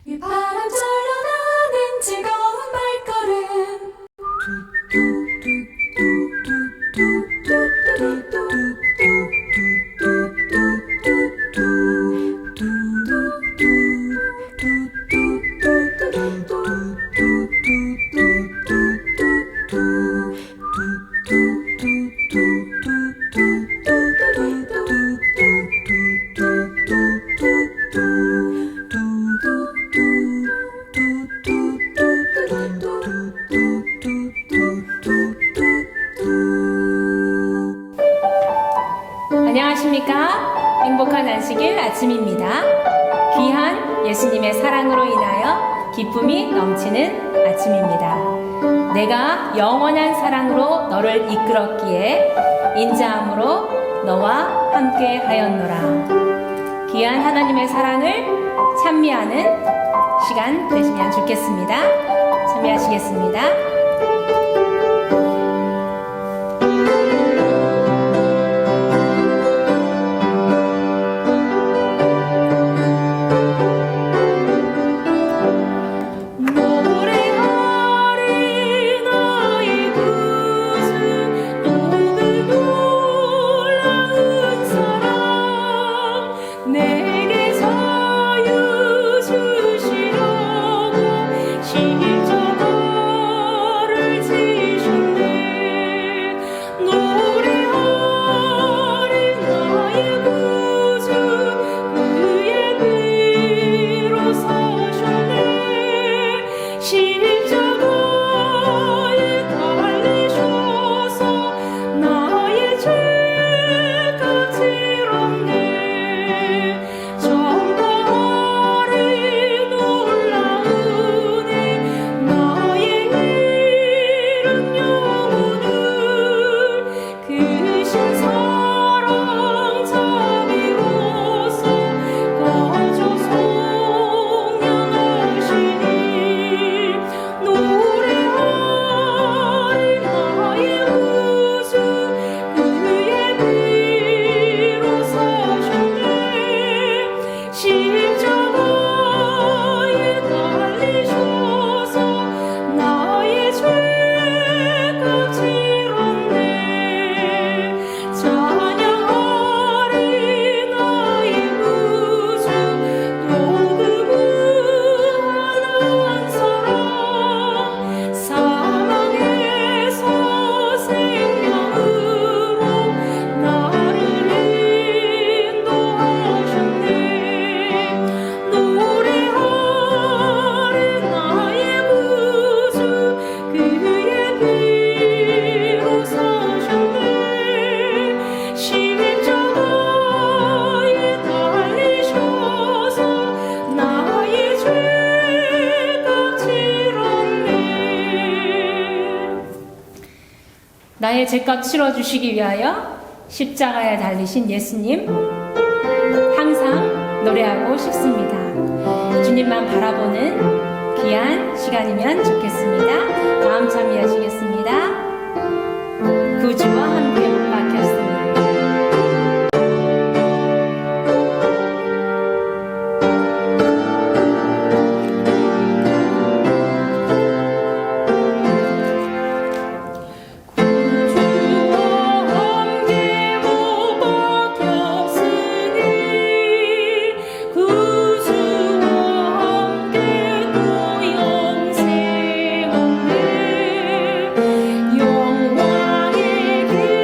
휘파람 절려나는 즐거운 발걸음 안녕하십니까? 행복한 안식일 아침입니다. 귀한 예수님의 사랑으로 인하여 기쁨이 넘치는 아침입니다. 내가 영원한 사랑으로 너를 이끌었기에 인자함으로 너와 함께 하였노라. 귀한 하나님의 사랑을 찬미하는 시간 되시면 좋겠습니다. 찬미하시겠습니다. 나의 죄값 치러주시기 위하여 십자가에 달리신 예수님 항상 노래하고 싶습니다. 주님만 바라보는 귀한 시간이면 좋겠습니다. 다음 참여하시겠습니다. 구주와 함께 못 박혔습니다. 영광의 길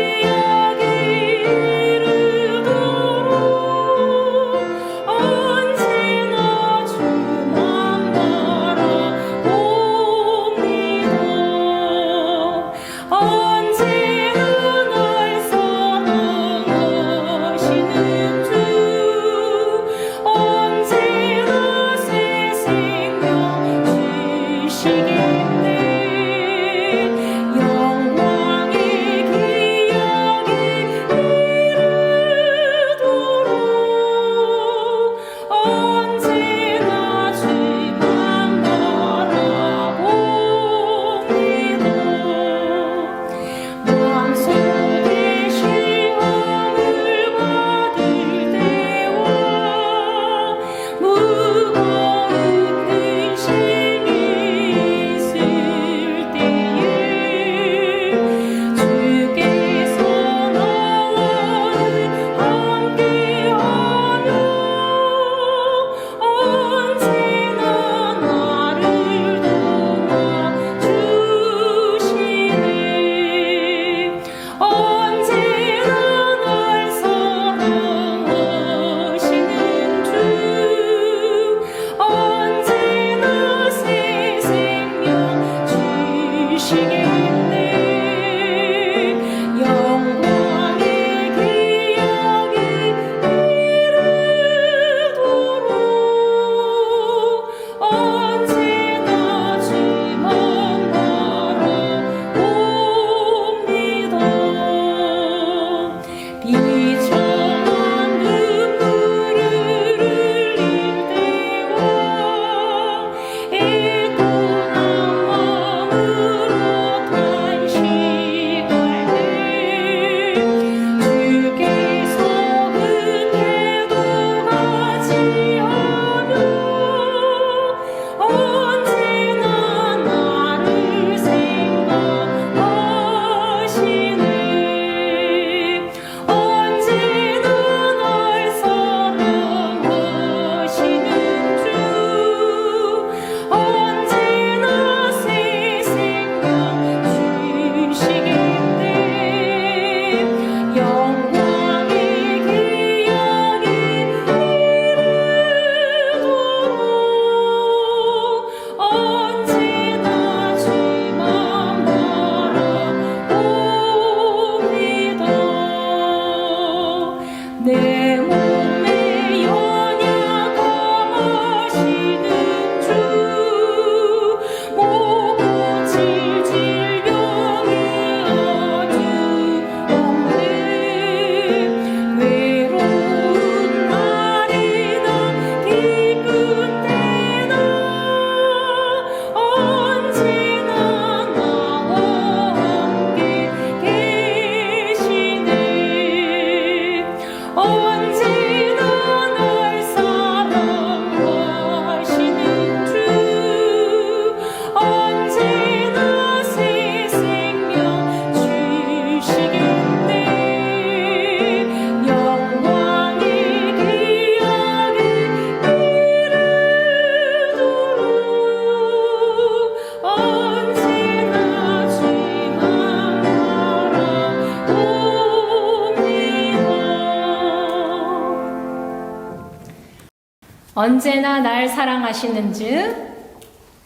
언제나 날 사랑하시는즉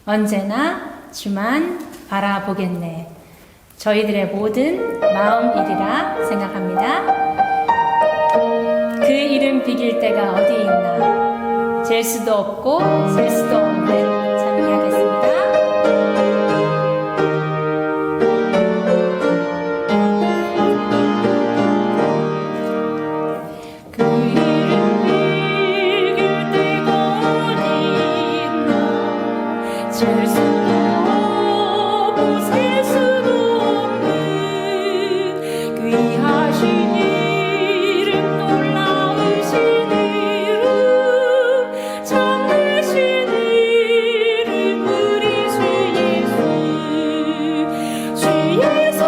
언제나 주만 바라보겠네. 저희들의 모든 마음일이라 생각합니다. 그 이름 비길 때가 어디 있나. 잴 수도 없고 셀 수도 없는 찬미하겠습니다. 그 이름 비길 때가 어디 있나. 잴 수도 없고 셀 수도 없는 귀하신 이름, 놀라우신 이름, 참되신 이름, 우리 주 예수. 주 예수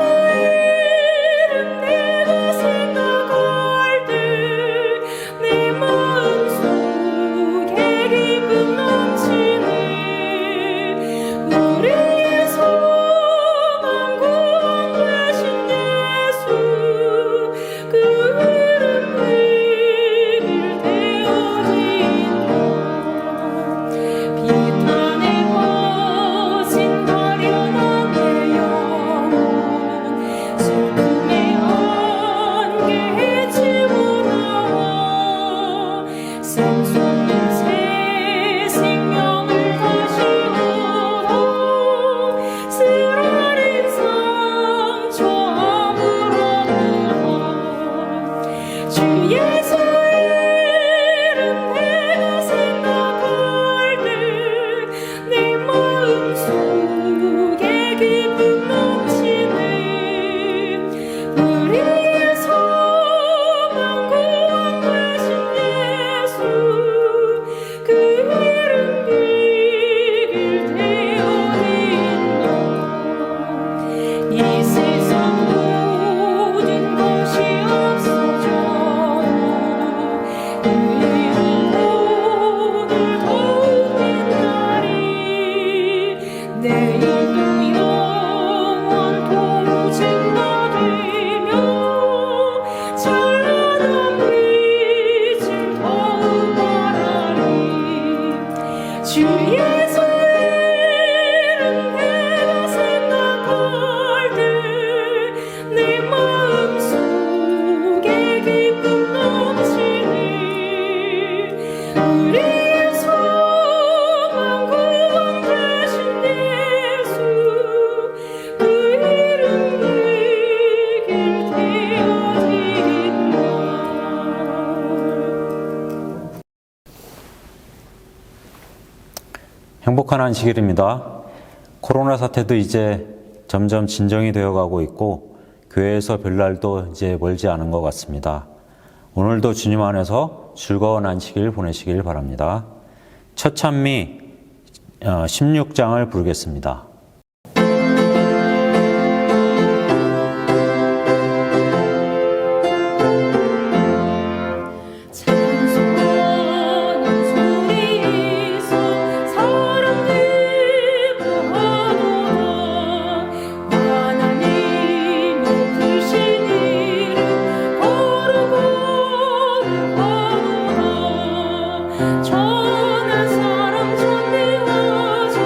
이름 내가 생각할 때 내 마음속에 기쁨 넘치네. 우리의 소망 구원 되신 예수, 그 이름 비길 때 어디 있나. 비탄에 퍼진 가련한 내 영혼, 슬픔의 안개에 지워나와 샘솟는 새 생명을 다시 얻어 쓰라린 상처 아무렇도다. 주 예수 이름 내가 생각할 때 내 마음속에 기쁨 넘치네. 우리의 소망 구원 되신 예수, 그 이름 비길 때 어디 있나. 이 세상 모든 것이 없어져 그 이름 오늘 더욱 빛나리. 내일도 영원토록 증가되며 찬란한 빛을 더욱 발하리. 주 예수 이름 내가 생각할 때 내 마음속에 기쁨 넘치네. 우리의 소망 구원 되신 예수, 그 이름 비길 때 어디 있나. 행복한 안식일입니다. 코로나 사태도 이제 점점 진정이 되어가고 있고 교회에서 별날도 이제 멀지 않은 것 같습니다. 오늘도 주님 안에서 즐거운 안식일 보내시길 바랍니다. 첫 찬미 16장을 부르겠습니다. 찬송하는 소리에서 사랑을 구하노라. 하나님의 크신 이름 거룩하노라. 전한 사람 전대하자.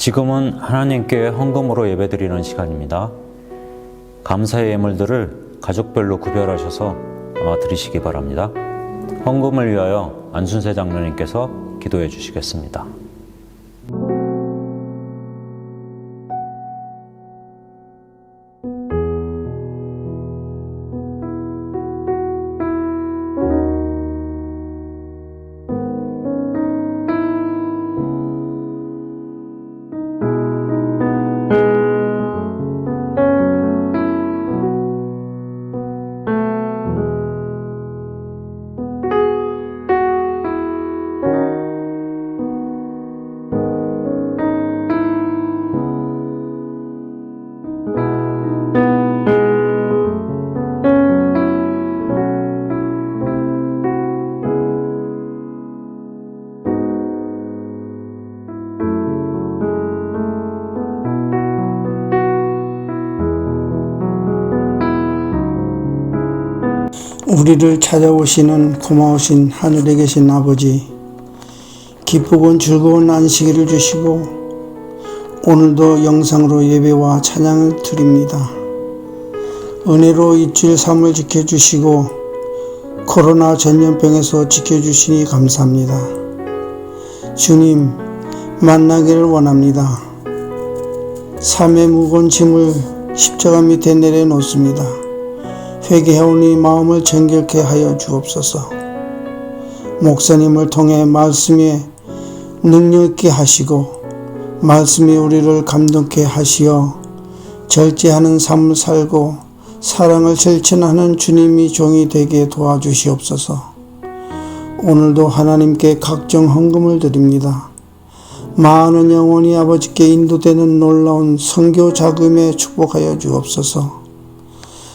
지금은 하나님께 헌금으로 예배드리는 시간입니다. 감사의 예물들을 가족별로 구별하셔서 드리시기 바랍니다. 헌금을 위하여 안순세 장로님께서 기도해 주시겠습니다. 우리를 찾아오시는 고마우신 하늘에 계신 아버지, 기쁘고 즐거운 안식일을 주시고 오늘도 영상으로 예배와 찬양을 드립니다. 은혜로 일주일 삶을 지켜주시고 코로나 전염병에서 지켜주시니 감사합니다. 주님, 만나기를 원합니다. 삶의 무거운 짐을 십자가 밑에 내려놓습니다. 회개하오니 마음을 정결케 하여 주옵소서. 목사님을 통해 말씀에 능력 있게 하시고 말씀이 우리를 감동케 하시어 절제하는 삶을 살고 사랑을 실천하는 주님이 종이 되게 도와주시옵소서. 오늘도 하나님께 각종 헌금을 드립니다. 많은 영혼이 아버지께 인도되는 놀라운 선교 자금에 축복하여 주옵소서.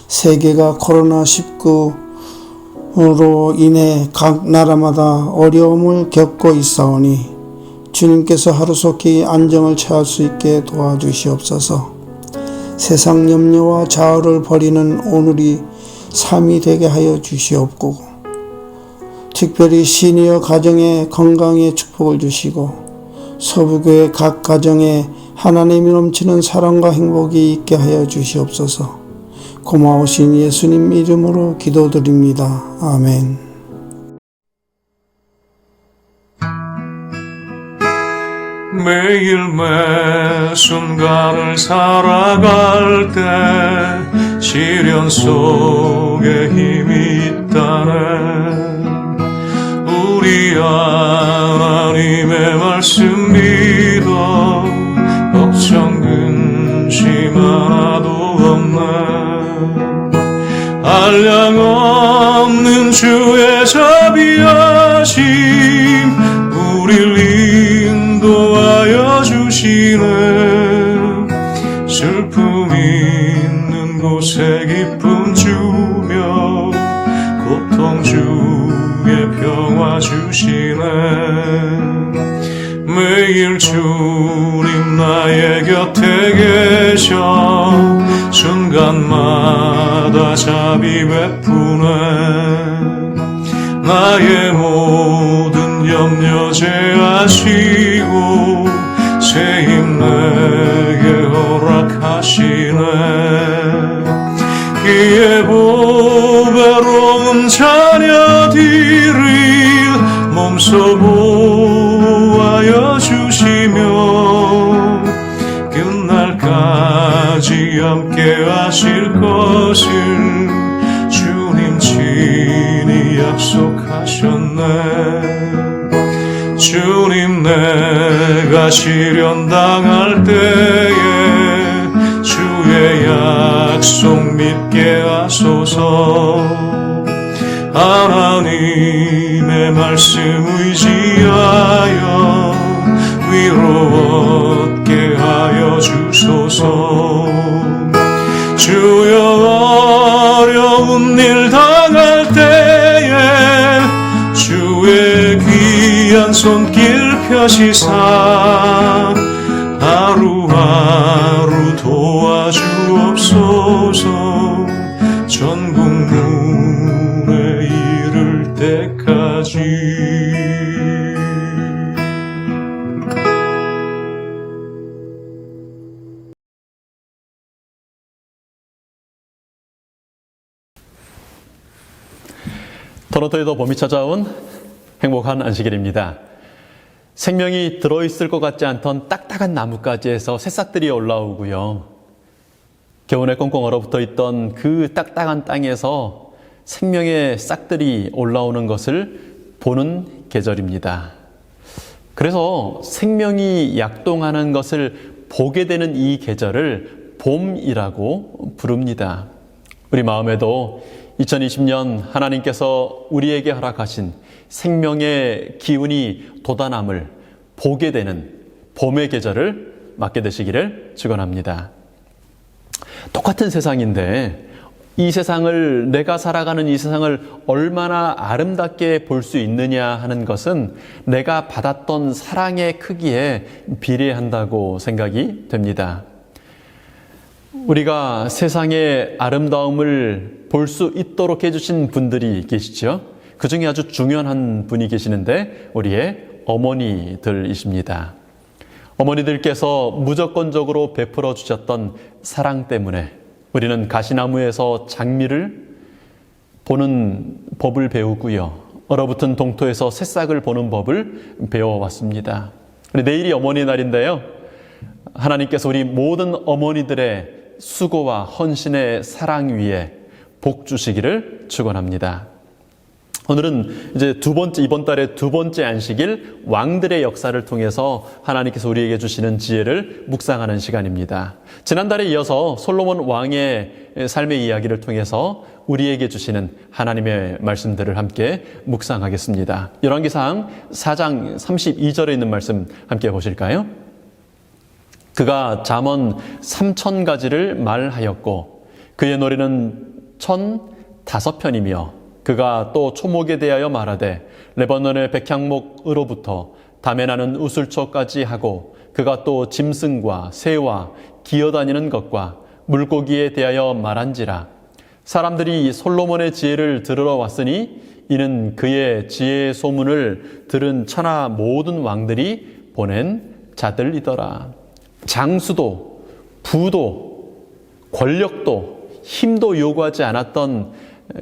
세계가 코로나19로 인해 각 나라마다 어려움을 겪고 있사오니 주님께서 하루속히 안정을 취할 수 있게 도와주시옵소서. 세상 염려와 좌우를 버리는 오늘이 삶이 되게 하여 주시옵고 특별히 시니어 가정의 건강에 축복을 주시고 서부교회 각 가정에 하나님이 넘치는 사랑과 행복이 있게 하여 주시옵소서. 고마우신 예수님 이름으로 기도드립니다. 아멘. 매일 매 순간을 살아갈 때 시련 속에 힘이 있다네. 우리 하나님의 말씀 믿어 걱정 근심 하나도 없네. 한량 없는 주의 자비하심 우리를 인도하여 주시네. 슬픔 있는 곳에 기쁨 주며 고통 중에 평화 주시네. 매일 주님 나의 곁에 계셔 순간마다 자비 베푸네. 나의 모든 염려 제하시고 새 힘 내게 허락하시네. 그의 보배로운 자녀들을 몸소 보호하여 주시며 끝날까지 함께 하실 것을 주님 친히 약속하셨네. 주님 내가 시련 당할 때에 주의 약속 믿게 하소서. 하나님의 말씀 의지하여 위로 얻게 하여 주소서. 주여 어려운 일 당할 때에 주의 귀한 손길 펴시사 하루하루 도와주옵소서. 전 국문에 이를 때까지. 토론토에도 봄이 찾아온 행복한 안식일입니다. 생명이 들어있을 것 같지 않던 딱딱한 나뭇가지에서 새싹들이 올라오고요. 겨우내 꽁꽁 얼어붙어 있던 그 딱딱한 땅에서 생명의 싹들이 올라오는 것을 보는 계절입니다. 그래서 생명이 약동하는 것을 보게 되는 이 계절을 봄이라고 부릅니다. 우리 마음에도 2020년 하나님께서 우리에게 허락하신 생명의 기운이 돋아남을 보게 되는 봄의 계절을 맞게 되시기를 축원합니다. 똑같은 세상인데 이 세상을, 내가 살아가는 이 세상을 얼마나 아름답게 볼 수 있느냐 하는 것은 내가 받았던 사랑의 크기에 비례한다고 생각이 됩니다. 우리가 세상의 아름다움을 볼 수 있도록 해주신 분들이 계시죠. 그 중에 아주 중요한 한 분이 계시는데 우리의 어머니들이십니다. 어머니들께서 무조건적으로 베풀어 주셨던 사랑 때문에 우리는 가시나무에서 장미를 보는 법을 배우고요. 얼어붙은 동토에서 새싹을 보는 법을 배워왔습니다. 내일이 어머니 날인데요. 하나님께서 우리 모든 어머니들의 수고와 헌신의 사랑 위에 복 주시기를 축원합니다. 오늘은 이제 이번 달의 두 번째 안식일 왕들의 역사를 통해서 하나님께서 우리에게 주시는 지혜를 묵상하는 시간입니다. 지난달에 이어서 솔로몬 왕의 삶의 이야기를 통해서 우리에게 주시는 하나님의 말씀들을 함께 묵상하겠습니다. 열왕기상 4장 32절에 있는 말씀 함께 보실까요? 그가 잠언 3,000가지를 말하였고 그의 노래는 1,005편이며 그가 또 초목에 대하여 말하되 레바논의 백향목으로부터 담에 나는 우슬초까지 하고 그가 또 짐승과 새와 기어다니는 것과 물고기에 대하여 말한지라. 사람들이 솔로몬의 지혜를 들으러 왔으니 이는 그의 지혜의 소문을 들은 천하 모든 왕들이 보낸 자들이더라. 장수도 부도 권력도 힘도 요구하지 않았던,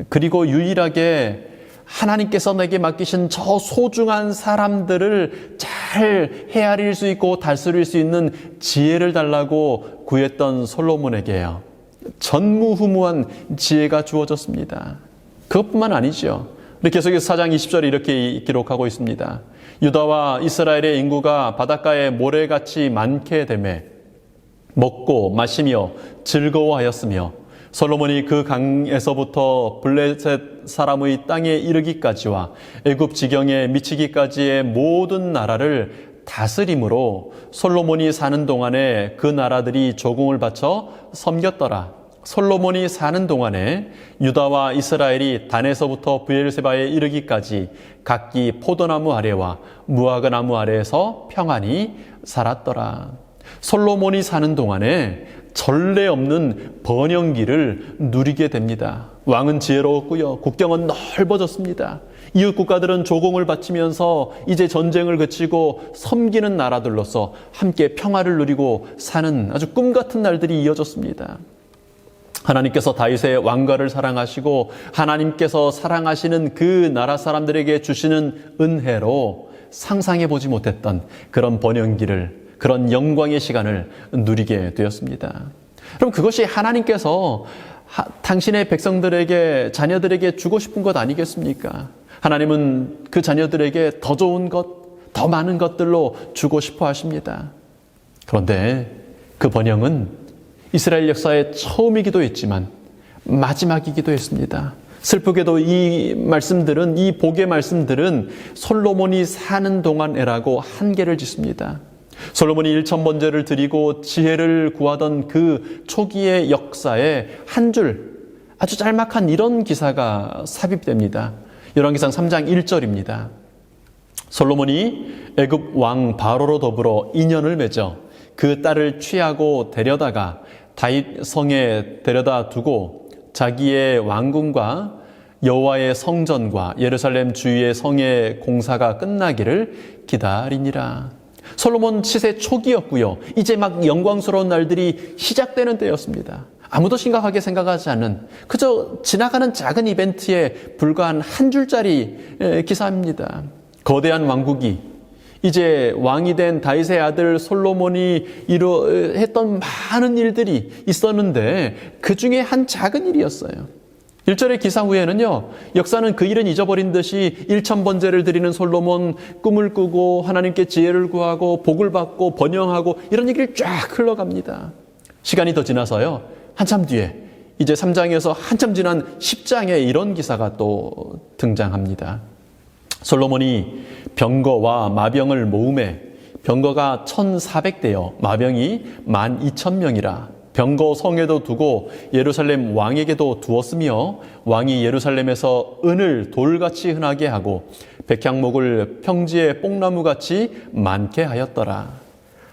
그리고 유일하게 하나님께서 내게 맡기신 저 소중한 사람들을 잘 헤아릴 수 있고 다스릴 수 있는 지혜를 달라고 구했던 솔로몬에게요, 전무후무한 지혜가 주어졌습니다. 그것뿐만 아니죠. 계속해서 4장 20절에 이렇게 기록하고 있습니다. 유다와 이스라엘의 인구가 바닷가에 모래같이 많게 되매 먹고 마시며 즐거워하였으며 솔로몬이 그 강에서부터 블레셋 사람의 땅에 이르기까지와 애굽 지경에 미치기까지의 모든 나라를 다스림으로 솔로몬이 사는 동안에 그 나라들이 조공을 바쳐 섬겼더라. 솔로몬이 사는 동안에 유다와 이스라엘이 단에서부터 브엘세바에 이르기까지 각기 포도나무 아래와 무화과 나무 아래에서 평안히 살았더라. 솔로몬이 사는 동안에 전례 없는 번영기를 누리게 됩니다. 왕은 지혜로웠고요. 국경은 넓어졌습니다. 이웃 국가들은 조공을 바치면서 이제 전쟁을 그치고 섬기는 나라들로서 함께 평화를 누리고 사는 아주 꿈 같은 날들이 이어졌습니다. 하나님께서 다윗의 왕가를 사랑하시고 하나님께서 사랑하시는 그 나라 사람들에게 주시는 은혜로 상상해 보지 못했던 그런 번영기를, 그런 영광의 시간을 누리게 되었습니다. 그럼 그것이 하나님께서 당신의 백성들에게, 자녀들에게 주고 싶은 것 아니겠습니까? 하나님은 그 자녀들에게 더 좋은 것, 더 많은 것들로 주고 싶어 하십니다. 그런데 그 번영은 이스라엘 역사의 처음이기도 했지만 마지막이기도 했습니다. 슬프게도 이 말씀들은, 이 복의 말씀들은 솔로몬이 사는 동안에라고 한계를 짓습니다. 솔로몬이 1,000번제를 드리고 지혜를 구하던 그 초기의 역사에 한 줄, 아주 짤막한 이런 기사가 삽입됩니다. 열왕기상 3장 1절입니다. 솔로몬이 애굽 왕 바로로 더불어 인연을 맺어 그 딸을 취하고 데려다가 다윗 성에 데려다 두고 자기의 왕궁과 여호와의 성전과 예루살렘 주위의 성의 공사가 끝나기를 기다리니라. 솔로몬 치세 초기였고요. 이제 막 영광스러운 날들이 시작되는 때였습니다. 아무도 심각하게 생각하지 않는 그저 지나가는 작은 이벤트에 불과한 한 줄짜리 기사입니다. 거대한 왕국이 이제 왕이 된 다윗의 아들 솔로몬이 했던 많은 일들이 있었는데 그 중에 한 작은 일이었어요. 1절의 기사 후에는요, 역사는 그 일은 잊어버린 듯이 1000번제를 드리는 솔로몬, 꿈을 꾸고 하나님께 지혜를 구하고 복을 받고 번영하고 이런 얘기를 쫙 흘러갑니다. 시간이 더 지나서요, 한참 뒤에 이제 3장에서 한참 지난 10장에 이런 기사가 또 등장합니다. 솔로몬이 병거와 마병을 모으매 병거가 1400대여 마병이 12,000명이라 병거 성에도 두고 예루살렘 왕에게도 두었으며 왕이 예루살렘에서 은을 돌같이 흔하게 하고 백향목을 평지의 뽕나무같이 많게 하였더라.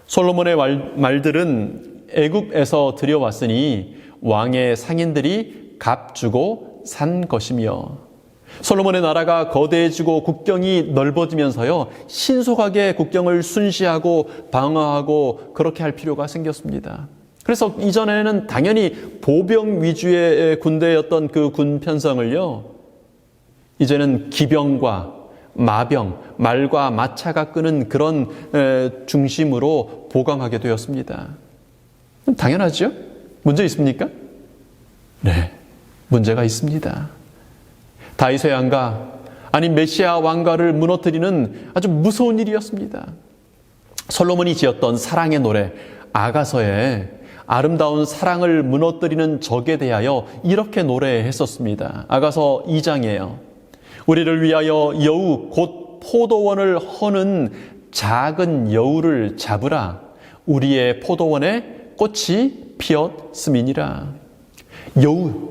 솔로몬의 말들은 애굽에서 들여왔으니 왕의 상인들이 값 주고 산 것이며 솔로몬의 나라가 거대해지고 국경이 넓어지면서요, 신속하게 국경을 순시하고 방어하고 그렇게 할 필요가 생겼습니다. 그래서 이전에는 당연히 보병 위주의 군대였던 그 군 편성을요, 이제는 기병과 마병, 말과 마차가 끄는 그런 중심으로 보강하게 되었습니다. 당연하죠? 문제 있습니까? 네, 문제가 있습니다. 다윗의 왕가, 아니 메시아 왕가를 무너뜨리는 아주 무서운 일이었습니다. 솔로몬이 지었던 사랑의 노래 아가서에 아름다운 사랑을 무너뜨리는 적에 대하여 이렇게 노래했었습니다. 아가서 2장이에요. 우리를 위하여 여우 곧 포도원을 허는 작은 여우를 잡으라. 우리의 포도원에 꽃이 피었음이니라. 여우,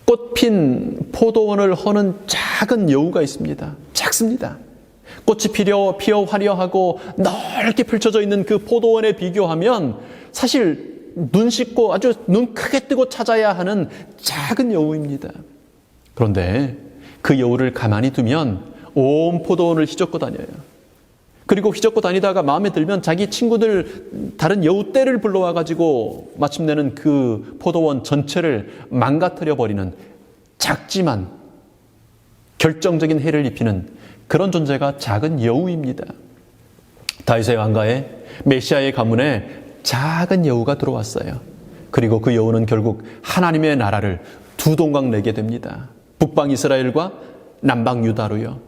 꽃핀 포도원을 허는 작은 여우가 있습니다. 작습니다. 꽃이 피어 화려하고 넓게 펼쳐져 있는 그 포도원에 비교하면 사실 눈 씻고 아주 눈 크게 뜨고 찾아야 하는 작은 여우입니다. 그런데 그 여우를 가만히 두면 온 포도원을 휘젓고 다녀요. 그리고 휘젓고 다니다가 마음에 들면 자기 친구들 다른 여우 떼를 불러와 가지고 마침내는 그 포도원 전체를 망가뜨려 버리는 작지만 결정적인 해를 입히는 그런 존재가 작은 여우입니다. 다윗의 왕가에 메시아의 가문에 작은 여우가 들어왔어요. 그리고 그 여우는 결국 하나님의 나라를 두 동강 내게 됩니다. 북방 이스라엘과 남방 유다로요.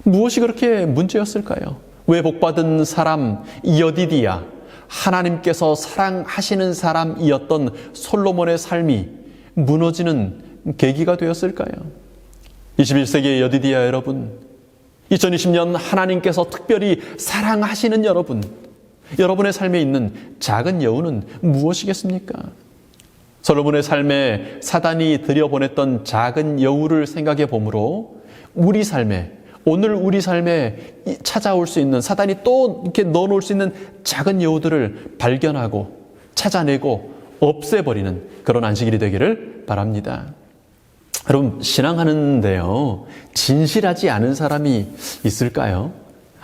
무엇이 그렇게 문제였을까요? 왜 복받은 사람 여디디야, 하나님께서 사랑하시는 사람이었던 솔로몬의 삶이 무너지는 계기가 되었을까요? 21세기의 여디디야 여러분, 2020년 하나님께서 특별히 사랑하시는 여러분, 여러분의 삶에 있는 작은 여우는 무엇이겠습니까? 솔로몬의 삶에 사단이 들여보냈던 작은 여우를 생각해 보므로 우리 삶에, 오늘 우리 삶에 찾아올 수 있는, 사단이 또 이렇게 넣어놓을 수 있는 작은 여우들을 발견하고 찾아내고 없애버리는 그런 안식일이 되기를 바랍니다. 여러분, 신앙하는데요, 진실하지 않은 사람이 있을까요?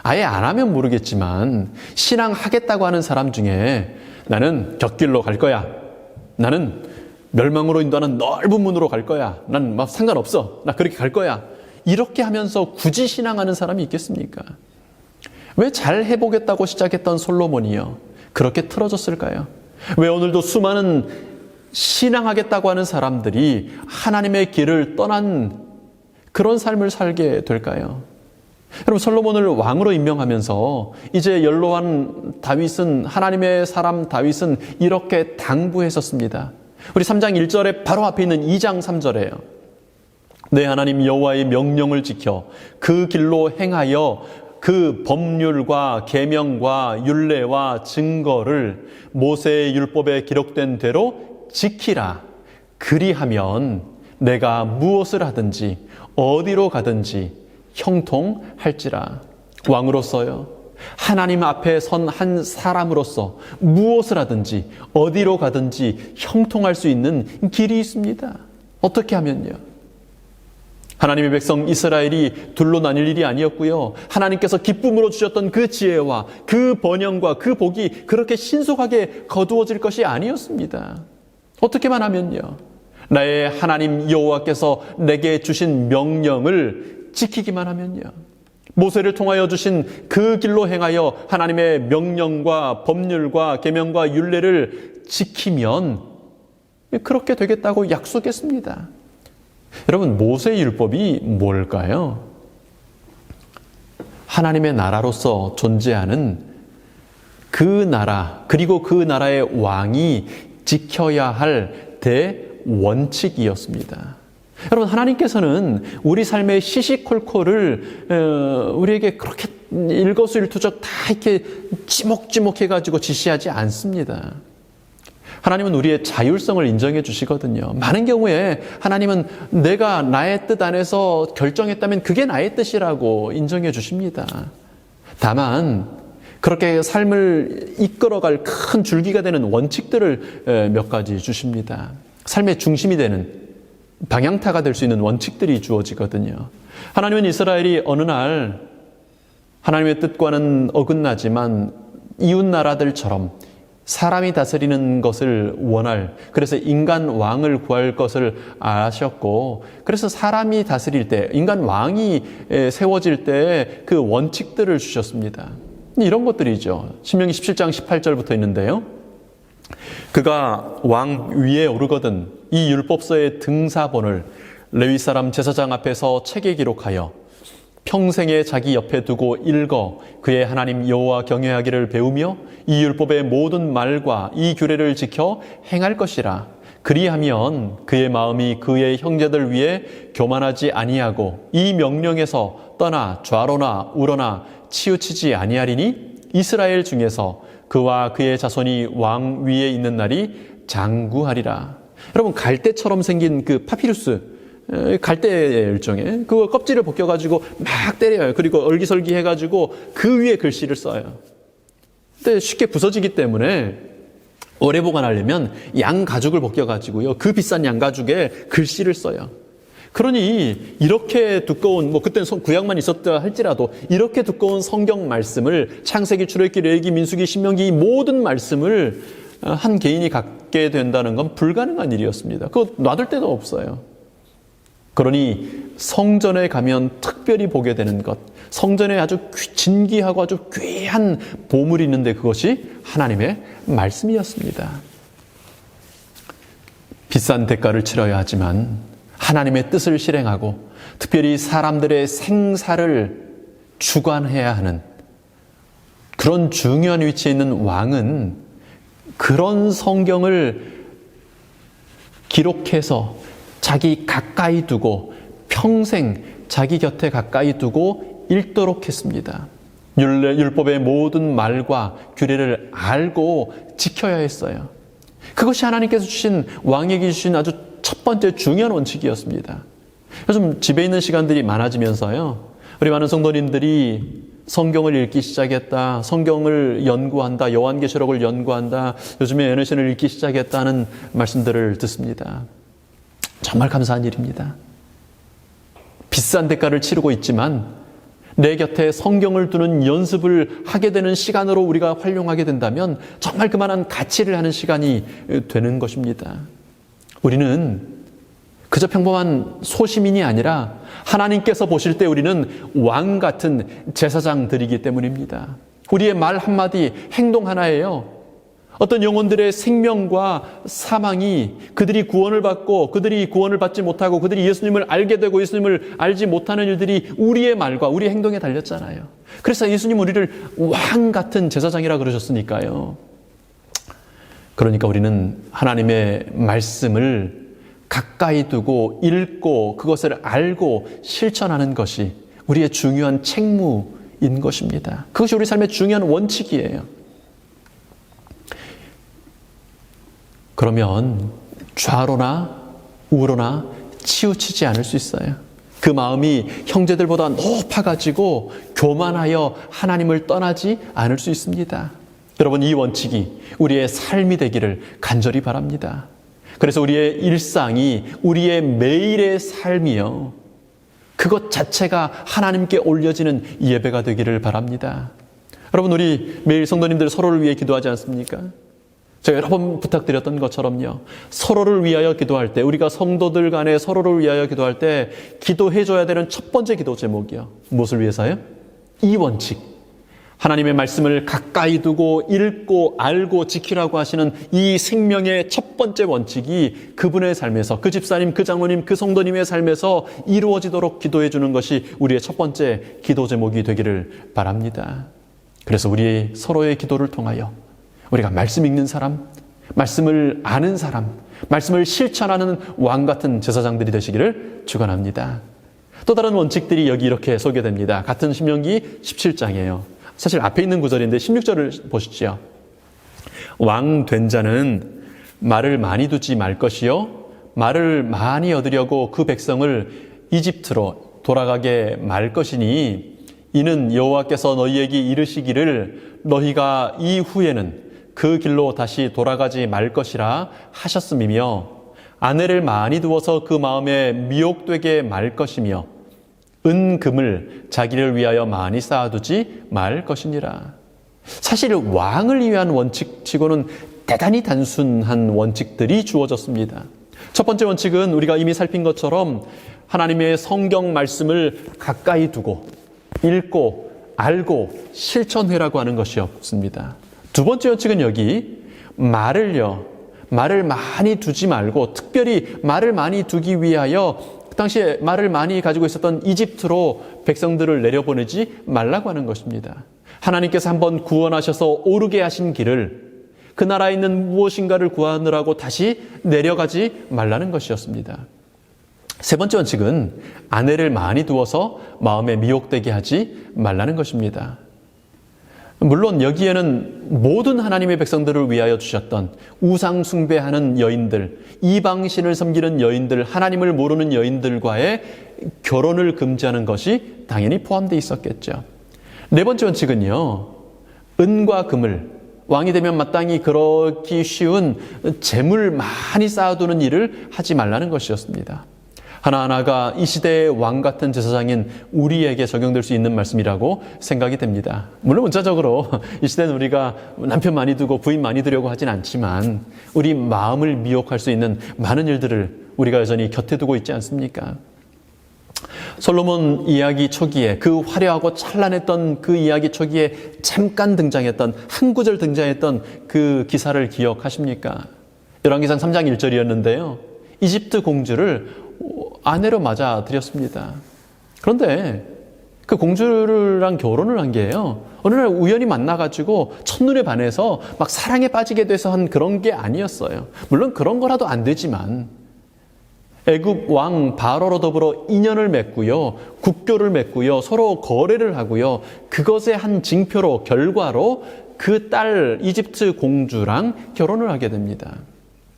아예 안 하면 모르겠지만 신앙하겠다고 하는 사람 중에 나는 곁길로 갈 거야, 나는 멸망으로 인도하는 넓은 문으로 갈 거야, 난 막 상관없어, 나 그렇게 갈 거야, 이렇게 하면서 굳이 신앙하는 사람이 있겠습니까? 왜 잘 해보겠다고 시작했던 솔로몬이요, 그렇게 틀어졌을까요? 왜 오늘도 수많은 신앙하겠다고 하는 사람들이 하나님의 길을 떠난 그런 삶을 살게 될까요? 여러분, 솔로몬을 왕으로 임명하면서 이제 연로한 다윗은, 하나님의 사람 다윗은 이렇게 당부했었습니다. 우리 3장 1절에 바로 앞에 있는 2장 3절에요. 내 하나님 여호와의 명령을 지켜 그 길로 행하여 그 법률과 계명과 율례와 증거를 모세의 율법에 기록된 대로 지키라. 그리하면 내가 무엇을 하든지 어디로 가든지 형통할지라. 왕으로서요, 하나님 앞에 선 한 사람으로서 무엇을 하든지 어디로 가든지 형통할 수 있는 길이 있습니다. 어떻게 하면요? 하나님의 백성 이스라엘이 둘로 나뉠 일이 아니었고요. 하나님께서 기쁨으로 주셨던 그 지혜와 그 번영과 그 복이 그렇게 신속하게 거두어질 것이 아니었습니다. 어떻게만 하면요. 나의 하나님 여호와께서 내게 주신 명령을 지키기만 하면요. 모세를 통하여 주신 그 길로 행하여 하나님의 명령과 법률과 계명과 율례를 지키면 그렇게 되겠다고 약속했습니다. 여러분, 모세의 율법이 뭘까요? 하나님의 나라로서 존재하는 그 나라, 그리고 그 나라의 왕이 지켜야 할 대원칙이었습니다. 여러분, 하나님께서는 우리 삶의 시시콜콜을 우리에게 그렇게 일거수일투족 다 이렇게 지목지목해가지고 지시하지 않습니다. 하나님은 우리의 자율성을 인정해 주시거든요. 많은 경우에 하나님은 내가 나의 뜻 안에서 결정했다면 그게 나의 뜻이라고 인정해 주십니다. 다만 그렇게 삶을 이끌어갈 큰 줄기가 되는 원칙들을 몇 가지 주십니다. 삶의 중심이 되는 방향타가 될 수 있는 원칙들이 주어지거든요. 하나님은 이스라엘이 어느 날 하나님의 뜻과는 어긋나지만 이웃 나라들처럼 사람이 다스리는 것을 그래서 인간 왕을 구할 것을 아셨고, 그래서 사람이 다스릴 때, 인간 왕이 세워질 때 그 원칙들을 주셨습니다. 이런 것들이죠. 신명기 17장 18절부터 있는데요. 그가 왕 위에 오르거든 이 율법서의 등사본을 레위 사람 제사장 앞에서 책에 기록하여 평생에 자기 옆에 두고 읽어 그의 하나님 여호와 경외하기를 배우며 이 율법의 모든 말과 이 규례를 지켜 행할 것이라. 그리하면 그의 마음이 그의 형제들 위에 교만하지 아니하고 이 명령에서 떠나 좌로나 우로나 치우치지 아니하리니 이스라엘 중에서 그와 그의 자손이 왕 위에 있는 날이 장구하리라. 여러분, 갈대처럼 생긴 그 파피루스, 갈대의 일종의 그 껍질을 벗겨가지고 막 때려요. 그리고 얼기설기 해가지고 그 위에 글씨를 써요. 근데 쉽게 부서지기 때문에 오래 보관하려면 양 가죽을 벗겨가지고요. 그 비싼 양 가죽에 글씨를 써요. 그러니 이렇게 두꺼운, 그때는 구약만 있었다 할지라도 이렇게 두꺼운 성경 말씀을 창세기, 출애굽기, 레위기, 민수기, 신명기 이 모든 말씀을 한 개인이 갖게 된다는 건 불가능한 일이었습니다. 그거 놔둘 데도 없어요. 그러니 성전에 가면 특별히 보게 되는 것, 성전에 아주 진귀하고 아주 귀한 보물이 있는데 그것이 하나님의 말씀이었습니다. 비싼 대가를 치러야 하지만 하나님의 뜻을 실행하고 특별히 사람들의 생사를 주관해야 하는 그런 중요한 위치에 있는 왕은 그런 성경을 기록해서 자기 가까이 두고 평생 자기 곁에 가까이 두고 읽도록 했습니다. 율법의 모든 말과 규례를 알고 지켜야 했어요. 그것이 하나님께서 주신, 왕에게 주신 아주 첫 번째 중요한 원칙이었습니다. 요즘 집에 있는 시간들이 많아지면서요, 우리 많은 성도님들이 성경을 읽기 시작했다, 성경을 연구한다, 요한계시록을 연구한다, 요즘에 에너신을 읽기 시작했다는 말씀들을 듣습니다. 정말 감사한 일입니다. 비싼 대가를 치르고 있지만 내 곁에 성경을 두는 연습을 하게 되는 시간으로 우리가 활용하게 된다면 정말 그만한 가치를 하는 시간이 되는 것입니다. 우리는 그저 평범한 소시민이 아니라 하나님께서 보실 때 우리는 왕 같은 제사장들이기 때문입니다. 우리의 말 한마디, 행동 하나예요. 어떤 영혼들의 생명과 사망이, 그들이 구원을 받고 그들이 구원을 받지 못하고 그들이 예수님을 알게 되고 예수님을 알지 못하는 일들이 우리의 말과 우리의 행동에 달렸잖아요. 그래서 예수님 우리를 왕 같은 제사장이라 그러셨으니까요. 그러니까 우리는 하나님의 말씀을 가까이 두고 읽고 그것을 알고 실천하는 것이 우리의 중요한 책무인 것입니다. 그것이 우리 삶의 중요한 원칙이에요. 그러면 좌로나 우로나 치우치지 않을 수 있어요. 그 마음이 형제들보다 높아가지고 교만하여 하나님을 떠나지 않을 수 있습니다. 여러분, 이 원칙이 우리의 삶이 되기를 간절히 바랍니다. 그래서 우리의 일상이, 우리의 매일의 삶이요, 그것 자체가 하나님께 올려지는 예배가 되기를 바랍니다. 여러분, 우리 매일 성도님들 서로를 위해 기도하지 않습니까? 제가 여러 번 부탁드렸던 것처럼요, 서로를 위하여 기도할 때, 우리가 성도들 간에 서로를 위하여 기도할 때 기도해줘야 되는 첫 번째 기도 제목이요, 무엇을 위해서요? 이 원칙, 하나님의 말씀을 가까이 두고 읽고 알고 지키라고 하시는 이 생명의 첫 번째 원칙이 그분의 삶에서, 그 집사님, 그 장로님, 그 성도님의 삶에서 이루어지도록 기도해 주는 것이 우리의 첫 번째 기도 제목이 되기를 바랍니다. 그래서 우리 서로의 기도를 통하여 우리가 말씀 읽는 사람, 말씀을 아는 사람, 말씀을 실천하는 왕 같은 제사장들이 되시기를 축원합니다. 또 다른 원칙들이 여기 이렇게 소개됩니다. 같은 신명기 17장이에요. 사실 앞에 있는 구절인데 16절을 보시죠. 왕 된 자는 말을 많이 두지 말 것이요, 말을 많이 얻으려고 그 백성을 이집트로 돌아가게 말 것이니, 이는 여호와께서 너희에게 이르시기를 너희가 이후에는 그 길로 다시 돌아가지 말 것이라 하셨음이며, 아내를 많이 두어서 그 마음에 미혹되게 말 것이며, 은금을 자기를 위하여 많이 쌓아두지 말 것이니라. 사실 왕을 위한 원칙치고는 대단히 단순한 원칙들이 주어졌습니다. 첫 번째 원칙은 우리가 이미 살핀 것처럼 하나님의 성경 말씀을 가까이 두고 읽고 알고 실천해라고 하는 것이었습니다. 두 번째 원칙은 여기 말을 많이 두지 말고, 특별히 말을 많이 두기 위하여 그 당시에 말을 많이 가지고 있었던 이집트로 백성들을 내려보내지 말라고 하는 것입니다. 하나님께서 한번 구원하셔서 오르게 하신 길을, 그 나라에 있는 무엇인가를 구하느라고 다시 내려가지 말라는 것이었습니다. 세 번째 원칙은 아내를 많이 두어서 마음에 미혹되게 하지 말라는 것입니다. 물론 여기에는 모든 하나님의 백성들을 위하여 주셨던 우상 숭배하는 여인들, 이방신을 섬기는 여인들, 하나님을 모르는 여인들과의 결혼을 금지하는 것이 당연히 포함되어 있었겠죠. 네 번째 원칙은요, 은과 금을, 왕이 되면 마땅히 그러기 쉬운 재물 많이 쌓아두는 일을 하지 말라는 것이었습니다. 하나하나가 이 시대의 왕 같은 제사장인 우리에게 적용될 수 있는 말씀이라고 생각이 됩니다. 물론 문자적으로 이 시대는 우리가 남편 많이 두고 부인 많이 두려고 하진 않지만, 우리 마음을 미혹할 수 있는 많은 일들을 우리가 여전히 곁에 두고 있지 않습니까? 솔로몬 이야기 초기에, 그 화려하고 찬란했던 그 이야기 초기에 잠깐 등장했던, 한 구절 등장했던 그 기사를 기억하십니까? 열왕기상 3장 1절이었는데요. 이집트 공주를 아내로 맞아들였습니다. 그런데 그 공주랑 결혼을 한 게요, 어느 날 우연히 만나가지고 첫눈에 반해서 막 사랑에 빠지게 돼서 한 그런 게 아니었어요. 물론 그런 거라도 안 되지만, 애굽 왕 바로로 더불어 인연을 맺고요, 국교를 맺고요, 서로 거래를 하고요, 그것의 한 징표로, 결과로 그 딸 이집트 공주랑 결혼을 하게 됩니다.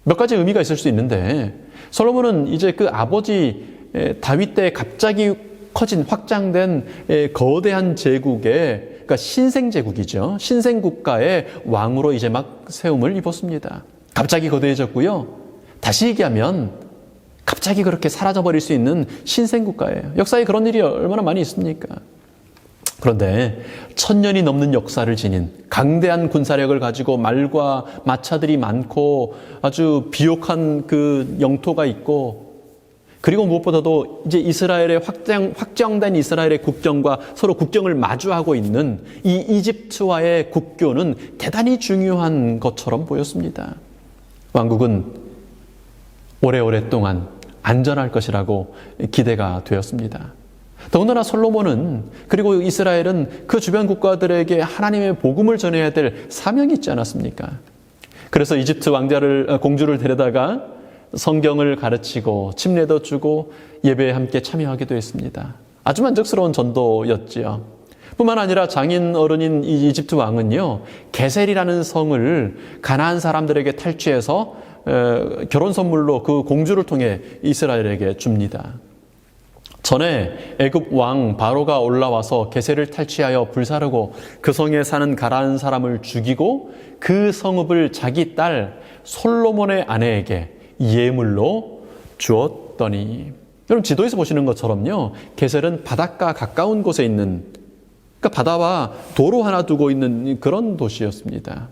몇 가지 의미가 있을 수 있는데, 솔로몬은 이제 그 아버지 다윗 때 갑자기 커진, 확장된 거대한 제국의, 그러니까 신생제국이죠, 신생국가의 왕으로 이제 막 세움을 입었습니다. 갑자기 거대해졌고요, 다시 얘기하면 갑자기 그렇게 사라져버릴 수 있는 신생국가예요. 역사에 그런 일이 얼마나 많이 있습니까? 그런데 1000년이 넘는 역사를 지닌 강대한 군사력을 가지고 말과 마차들이 많고 아주 비옥한 그 영토가 있고, 그리고 무엇보다도 이제 이스라엘의 확정된 이스라엘의 국경과 서로 국경을 마주하고 있는 이 이집트와의 국교는 대단히 중요한 것처럼 보였습니다. 왕국은 오래오랫동안 안전할 것이라고 기대가 되었습니다. 더군다나 솔로몬은, 그리고 이스라엘은 그 주변 국가들에게 하나님의 복음을 전해야 될 사명이 있지 않았습니까? 그래서 이집트 공주를 데려다가 성경을 가르치고 침례도 주고 예배에 함께 참여하기도 했습니다. 아주 만족스러운 전도였지요. 뿐만 아니라 장인 어른인 이 이집트 왕은요, 게셀이라는 성을 가나안 사람들에게 탈취해서 결혼 선물로 그 공주를 통해 이스라엘에게 줍니다. 전에 애굽 왕 바로가 올라와서 게셀을 탈취하여 불사르고 그 성에 사는 가나안 사람을 죽이고 그 성읍을 자기 딸 솔로몬의 아내에게 예물로 주었더니, 여러분 지도에서 보시는 것처럼요. 게셀은 바닷가 가까운 곳에 있는, 그러니까 바다와 도로 하나 두고 있는 그런 도시였습니다.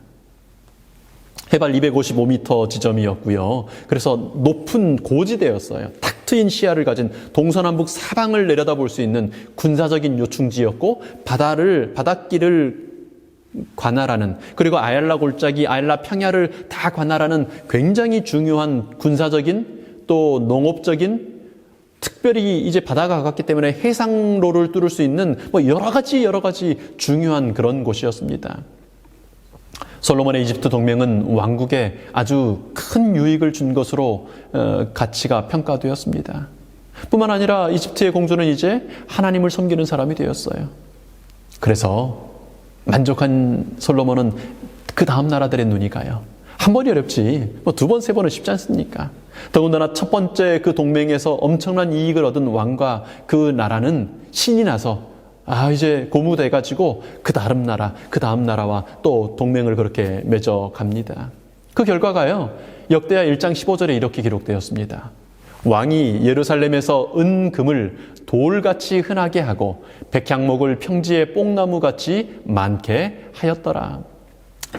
해발 255m 지점이었고요. 그래서 높은 고지대였어요. 탁 트인 시야를 가진 동서남북 사방을 내려다볼 수 있는 군사적인 요충지였고, 바닷길을 관할하는, 그리고 아얄라 골짜기, 아얄라 평야를 다 관할하는 굉장히 중요한 군사적인 또 농업적인, 특별히 이제 바다가 가깝기 때문에 해상로를 뚫을 수 있는 뭐 여러 가지 중요한 그런 곳이었습니다. 솔로몬의 이집트 동맹은 왕국에 아주 큰 유익을 준 것으로 가치가 평가되었습니다. 뿐만 아니라 이집트의 공주는 이제 하나님을 섬기는 사람이 되었어요. 그래서 만족한 솔로몬은 그 다음 나라들의 눈이 가요. 한 번이 어렵지 뭐 두 번, 세 번은 쉽지 않습니까? 더군다나 첫 번째 그 동맹에서 엄청난 이익을 얻은 왕과 그 나라는 신이 나서 이제 고무돼가지고 그 다음 나라와 또 동맹을 그렇게 맺어 갑니다. 그 결과가요, 역대하 1장 15절에 이렇게 기록되었습니다. 왕이 예루살렘에서 은금을 돌같이 흔하게 하고 백향목을 평지의 뽕나무같이 많게 하였더라.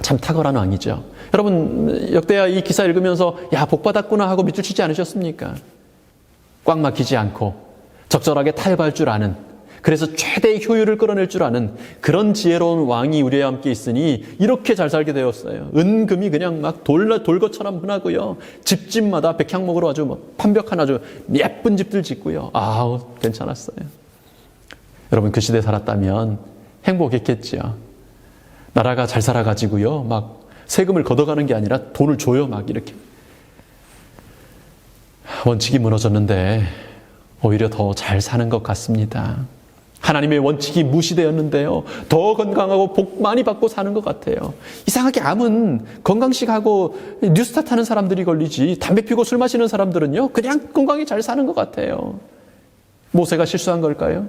참 탁월한 왕이죠. 여러분 역대하 이 기사 읽으면서 야, 복받았구나 하고 밑줄 치지 않으셨습니까? 꽉 막히지 않고 적절하게 타협할 줄 아는, 그래서 최대의 효율을 끌어낼 줄 아는 그런 지혜로운 왕이 우리와 함께 있으니 이렇게 잘 살게 되었어요. 은금이 그냥 막 돌것처럼 흔하고요. 집집마다 백향목으로 아주 판벽한 아주 예쁜 집들 짓고요. 괜찮았어요. 여러분 그 시대에 살았다면 행복했겠죠. 나라가 잘 살아가지고요. 막 세금을 걷어가는 게 아니라 돈을 줘요. 막 이렇게. 원칙이 무너졌는데 오히려 더 잘 사는 것 같습니다. 하나님의 원칙이 무시되었는데요. 더 건강하고 복 많이 받고 사는 것 같아요. 이상하게 암은 건강식하고 뉴스타트 하는 사람들이 걸리지, 담배 피우고 술 마시는 사람들은요, 그냥 건강히 잘 사는 것 같아요. 모세가 실수한 걸까요?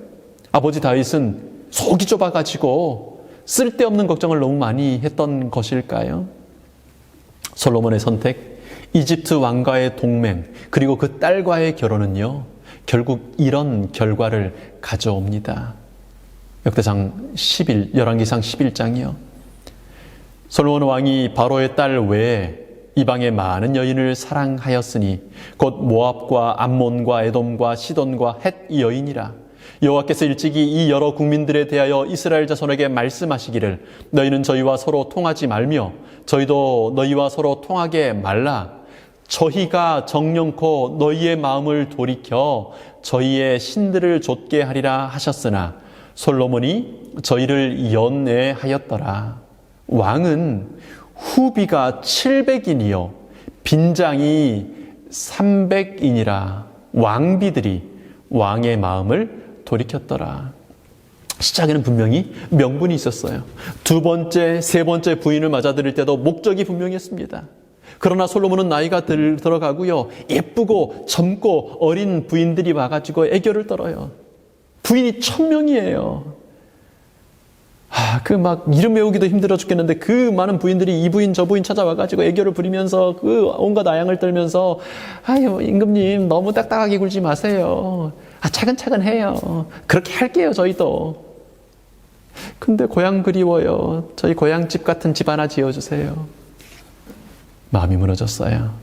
아버지 다윗은 속이 좁아가지고 쓸데없는 걱정을 너무 많이 했던 것일까요? 솔로몬의 선택, 이집트 왕과의 동맹, 그리고 그 딸과의 결혼은요, 결국 이런 결과를 가져옵니다. 역대상 11, 열왕기상 11장이요. 솔로몬 왕이 바로의 딸 외에 이방의 많은 여인을 사랑하였으니 곧 모압과 암몬과 에돔과 시돈과 헷 여인이라. 여호와께서 일찍이 이 여러 국민들에 대하여 이스라엘 자손에게 말씀하시기를 너희는 저희와 서로 통하지 말며 저희도 너희와 서로 통하게 말라. 저희가 정령코 너희의 마음을 돌이켜 저희의 신들을 좇게 하리라 하셨으나 솔로몬이 저희를 연애하였더라. 왕은 후비가 700인이요 빈장이 300인이라. 왕비들이 왕의 마음을 돌이켰더라. 시작에는 분명히 명분이 있었어요. 두 번째, 세 번째 부인을 맞아들일 때도 목적이 분명했습니다. 그러나 솔로몬은 나이가 들어가고요, 예쁘고 젊고 어린 부인들이 와가지고 애교를 떨어요. 부인이 1000명이에요. 그 막 이름 외우기도 힘들어 죽겠는데 그 많은 부인들이 이 부인 저 부인 찾아와가지고 애교를 부리면서 그 온갖 아양을 떨면서 아유 임금님 너무 딱딱하게 굴지 마세요. 차근차근 해요. 그렇게 할게요 저희도. 근데 고향 그리워요. 저희 고향집 같은 집 하나 지어주세요. 마음이 무너졌어요.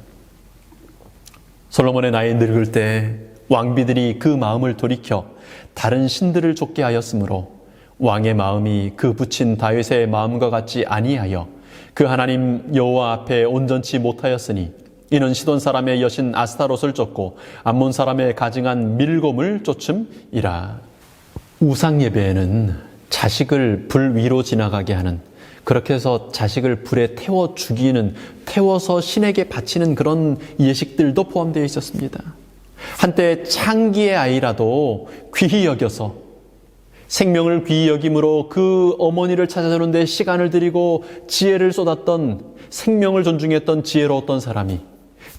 솔로몬의 나이 늙을 때 왕비들이 그 마음을 돌이켜 다른 신들을 좇게 하였으므로 왕의 마음이 그 부친 다윗의 마음과 같지 아니하여 그 하나님 여호와 앞에 온전치 못하였으니 이는 시돈 사람의 여신 아스타롯을 쫓고 암몬 사람의 가증한 밀곰을 쫓음이라. 우상 예배에는 자식을 불 위로 지나가게 하는, 그렇게 해서 자식을 불에 태워 죽이는, 태워서 신에게 바치는 그런 예식들도 포함되어 있었습니다. 한때 창기의 아이라도 귀히 여겨서 생명을 귀히 여김으로 그 어머니를 찾아주는 데 시간을 들이고 지혜를 쏟았던, 생명을 존중했던 지혜로웠던 사람이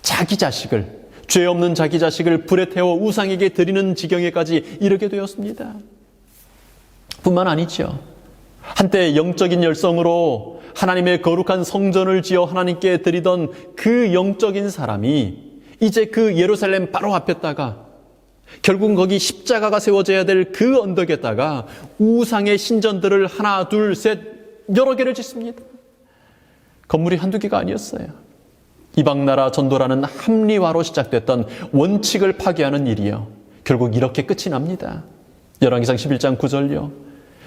자기 자식을, 죄 없는 자기 자식을 불에 태워 우상에게 드리는 지경에까지 이르게 되었습니다. 뿐만 아니죠. 한때 영적인 열성으로 하나님의 거룩한 성전을 지어 하나님께 드리던 그 영적인 사람이 이제 그 예루살렘 바로 앞에다가 결국은 거기 십자가가 세워져야 될 그 언덕에다가 우상의 신전들을 하나, 둘, 셋 여러 개를 짓습니다. 건물이 한두 개가 아니었어요. 이방 나라 전도라는 합리화로 시작됐던 원칙을 파괴하는 일이요. 결국 이렇게 끝이 납니다. 열왕기상 11장 9절요.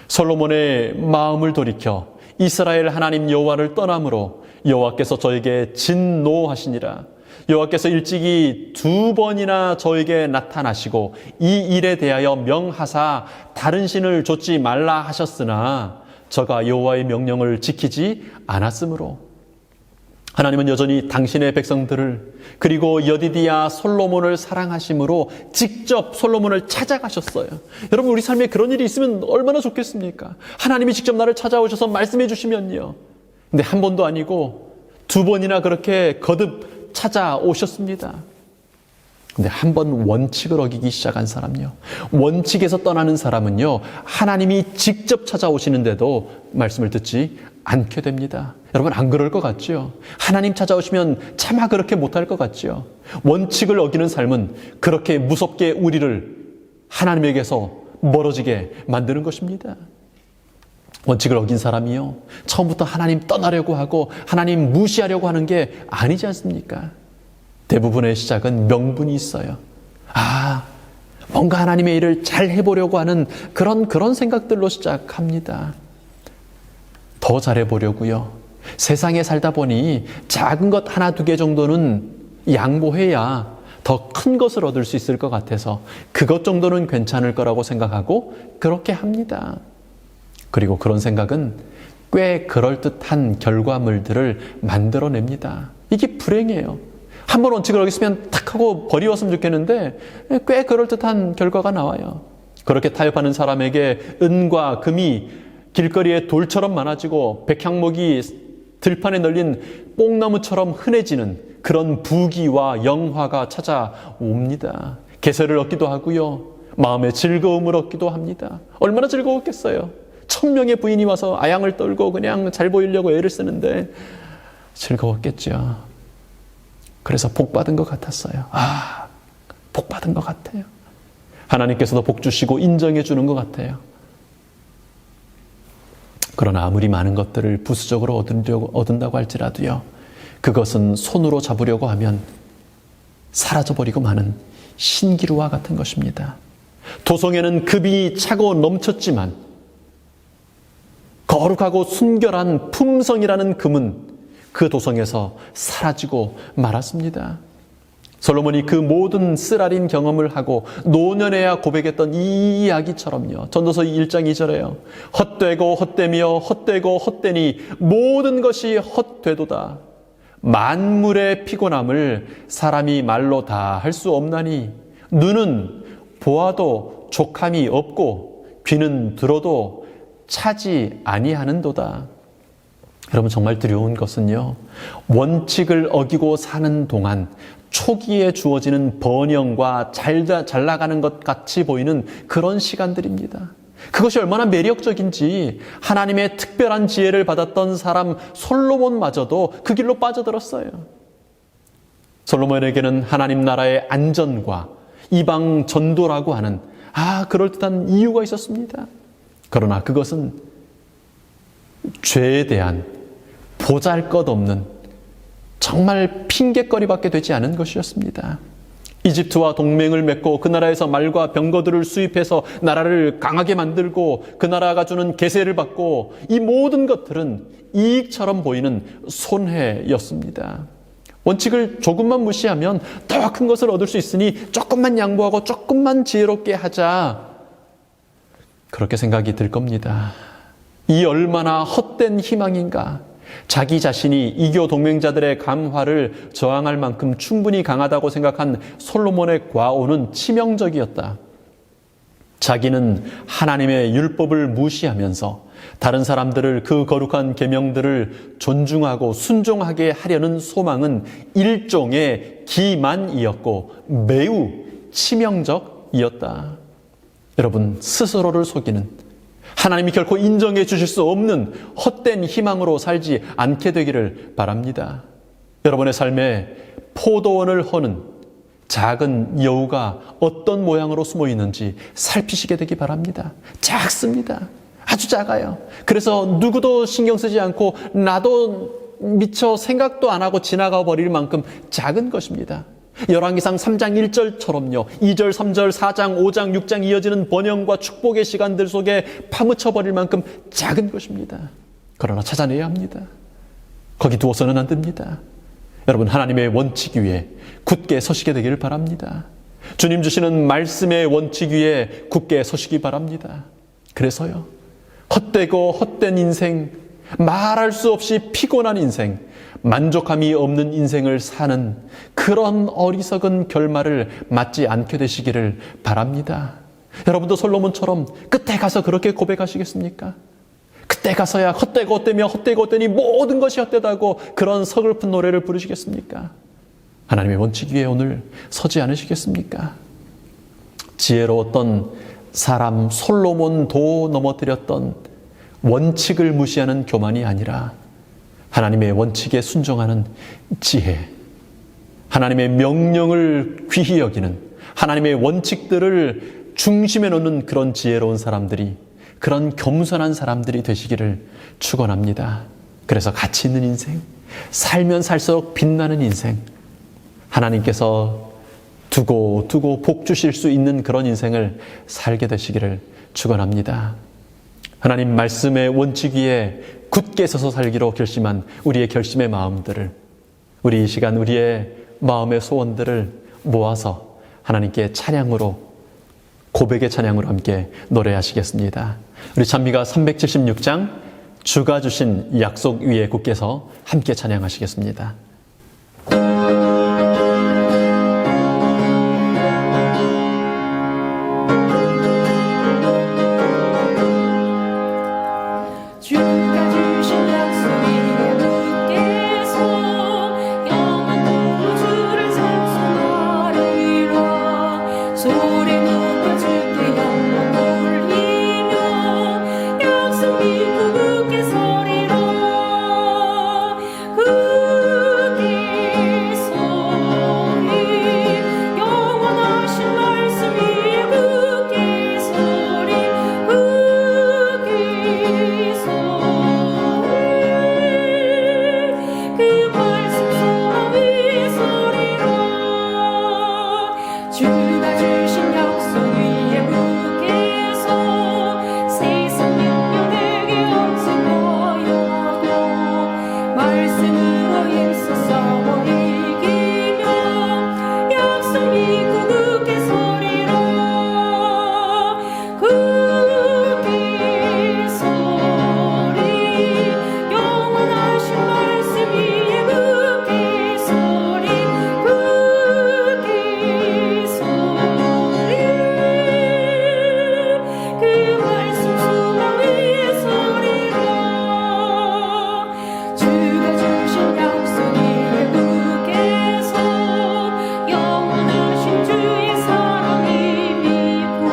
솔로몬의 마음을 돌이켜 이스라엘 하나님 여호와를 떠남으로 여호와께서 저에게 진노하시니라. 여호와께서 일찍이 2번이나 저에게 나타나시고 이 일에 대하여 명하사 다른 신을 좇지 말라 하셨으나 저가 여호와의 명령을 지키지 않았으므로 하나님은 여전히 당신의 백성들을 그리고 여디디야 솔로몬을 사랑하심으로 직접 솔로몬을 찾아가셨어요. 여러분, 우리 삶에 그런 일이 있으면 얼마나 좋겠습니까? 하나님이 직접 나를 찾아오셔서 말씀해 주시면요. 근데 한 번도 아니고 2번이나 그렇게 거듭 찾아오셨습니다. 근데 한 번 원칙을 어기기 시작한 사람요, 원칙에서 떠나는 사람은요, 하나님이 직접 찾아오시는데도 말씀을 듣지 않게 됩니다. 여러분, 안 그럴 것 같죠? 하나님 찾아오시면 차마 그렇게 못할 것 같죠? 원칙을 어기는 삶은 그렇게 무섭게 우리를 하나님에게서 멀어지게 만드는 것입니다. 원칙을 어긴 사람이요, 처음부터 하나님 떠나려고 하고 하나님 무시하려고 하는 게 아니지 않습니까? 대부분의 시작은 명분이 있어요. 뭔가 하나님의 일을 잘 해보려고 하는 그런 생각들로 시작합니다. 더 잘해보려고요. 세상에 살다 보니 작은 것 하나 두 개 정도는 양보해야 더 큰 것을 얻을 수 있을 것 같아서 그것 정도는 괜찮을 거라고 생각하고 그렇게 합니다. 그리고 그런 생각은 꽤 그럴듯한 결과물들을 만들어냅니다. 이게 불행해요. 한번 원칙을 어겼으면 탁 하고 버리웠으면 좋겠는데 꽤 그럴듯한 결과가 나와요. 그렇게 타협하는 사람에게 은과 금이 길거리에 돌처럼 많아지고 백향목이 들판에 널린 뽕나무처럼 흔해지는 그런 부귀와 영화가 찾아옵니다. 계세를 얻기도 하고요, 마음의 즐거움을 얻기도 합니다. 얼마나 즐거웠겠어요. 1000명의 부인이 와서 아양을 떨고 그냥 잘 보이려고 애를 쓰는데 즐거웠겠죠. 그래서 복 받은 것 같았어요. 복 받은 것 같아요. 하나님께서도 복 주시고 인정해 주는 것 같아요. 그러나 아무리 많은 것들을 부수적으로 얻은다고 할지라도요, 그것은 손으로 잡으려고 하면 사라져버리고 마는 신기루와 같은 것입니다. 도성에는 급이 차고 넘쳤지만 거룩하고 순결한 품성이라는 금은 그 도성에서 사라지고 말았습니다. 솔로몬이 그 모든 쓰라린 경험을 하고 노년에야 고백했던 이 이야기처럼요, 전도서 1장 2절에요. 헛되고 헛되며 헛되고 헛되니 모든 것이 헛되도다. 만물의 피곤함을 사람이 말로 다 할 수 없나니 눈은 보아도 족함이 없고 귀는 들어도 차지 아니하는도다. 여러분, 정말 두려운 것은요, 원칙을 어기고 사는 동안 초기에 주어지는 번영과 잘 나가는 것 같이 보이는 그런 시간들입니다. 그것이 얼마나 매력적인지 하나님의 특별한 지혜를 받았던 사람 솔로몬마저도 그 길로 빠져들었어요. 솔로몬에게는 하나님 나라의 안전과 이방 전도라고 하는 그럴듯한 이유가 있었습니다. 그러나 그것은 죄에 대한 보잘것없는 정말 핑곗거리밖에 되지 않은 것이었습니다. 이집트와 동맹을 맺고 그 나라에서 말과 병거들을 수입해서 나라를 강하게 만들고 그 나라가 주는 계세를 받고, 이 모든 것들은 이익처럼 보이는 손해였습니다. 원칙을 조금만 무시하면 더 큰 것을 얻을 수 있으니 조금만 양보하고 조금만 지혜롭게 하자, 그렇게 생각이 들 겁니다. 이 얼마나 헛된 희망인가. 자기 자신이 이교 동맹자들의 감화를 저항할 만큼 충분히 강하다고 생각한 솔로몬의 과오는 치명적이었다. 자기는 하나님의 율법을 무시하면서 다른 사람들을 그 거룩한 계명들을 존중하고 순종하게 하려는 소망은 일종의 기만이었고 매우 치명적이었다. 여러분, 스스로를 속이는, 하나님이 결코 인정해 주실 수 없는 헛된 희망으로 살지 않게 되기를 바랍니다. 여러분의 삶에 포도원을 허는 작은 여우가 어떤 모양으로 숨어 있는지 살피시게 되기 바랍니다. 작습니다. 아주 작아요. 그래서 누구도 신경 쓰지 않고 나도 미처 생각도 안 하고 지나가 버릴 만큼 작은 것입니다. 열왕기상 3장 1절처럼요. 2절, 3절, 4장, 5장, 6장 이어지는 번영과 축복의 시간들 속에 파묻혀 버릴 만큼 작은 것입니다. 그러나 찾아내야 합니다. 거기 두어서는 안 됩니다. 여러분, 하나님의 원칙 위에 굳게 서시게 되기를 바랍니다. 주님 주시는 말씀의 원칙 위에 굳게 서시기 바랍니다. 그래서요, 헛되고 헛된 인생, 말할 수 없이 피곤한 인생, 만족함이 없는 인생을 사는 그런 어리석은 결말을 맞지 않게 되시기를 바랍니다. 여러분도 솔로몬처럼 끝에 가서 그렇게 고백하시겠습니까? 그때 가서야 헛되고 헛되며 헛되고 헛되니 모든 것이 헛되다고 그런 서글픈 노래를 부르시겠습니까? 하나님의 원칙 위에 오늘 서지 않으시겠습니까? 지혜로웠던 사람 솔로몬도 넘어뜨렸던 원칙을 무시하는 교만이 아니라 하나님의 원칙에 순종하는 지혜, 하나님의 명령을 귀히 여기는, 하나님의 원칙들을 중심에 놓는 그런 지혜로운 사람들이, 그런 겸손한 사람들이 되시기를 축원합니다. 그래서 가치 있는 인생, 살면 살수록 빛나는 인생, 하나님께서 두고 복 주실 수 있는 그런 인생을 살게 되시기를 축원합니다. 하나님 말씀의 원칙 위에 굳게 서서 살기로 결심한 우리의 결심의 마음들을, 우리 이 시간 우리의 마음의 소원들을 모아서 하나님께 찬양으로, 고백의 찬양으로 함께 노래하시겠습니다. 우리 찬미가 376장 주가 주신 약속 위에 굳게 서 함께 찬양하시겠습니다. 주가 주신 약속 위에 굳게 서 영원토록 주를 찬송하리라. 소리 높여 주께 영광 돌리며 약속 믿고 굳게 서리라. 굳게 서리 영원하신 말씀 위에 굳게 서리. 굳게 그 말씀 소망 위에 서리라. 주가 주신 약속 위에 굳게 서 세상 민족에게 엄선하여하고 말씀으로 힘써 싸워 이기며 약속 믿고 굳게 서리라. 굳게 서리 영원하신 말씀 위에 굳게 서리. 굳게 서리 그 말씀 소망 위에 서리라. 주가 주신 약속 위에 굳게 서 영원하신 주의 사랑이 믿고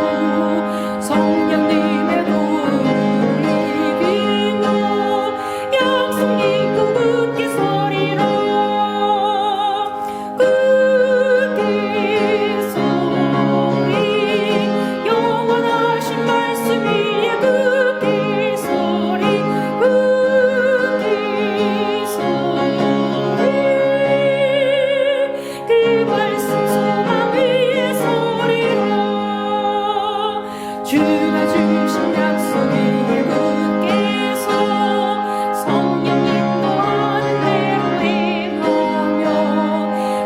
성령님의 도움을 이기며 약속 믿고 굳게 서리라. 굳게 서리 영원하신 말씀 위에 굳게 서리. 굳게 서리 그 말씀 소망 위에 서리라. 주가 주신 약속 위에 굳게 서 성령 인도하는 대로 행하며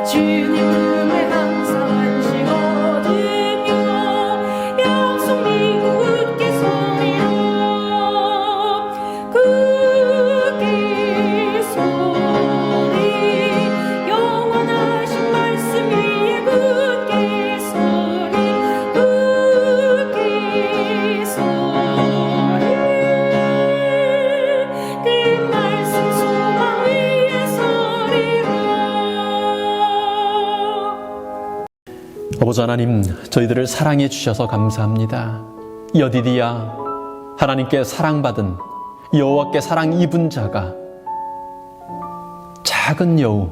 주님 품에 항상 안식 얻으며 약속 믿고 굳게 서리라. 굳게 서리 영원하신 말씀 위에 굳게 서리. 굳게 서리 그 말씀 소망 위에 서리라. 아버지 하나님, 저희들을 사랑해 주셔서 감사합니다. 여디디야, 하나님께 사랑받은, 여호와께 사랑 입은 자가 작은 여우,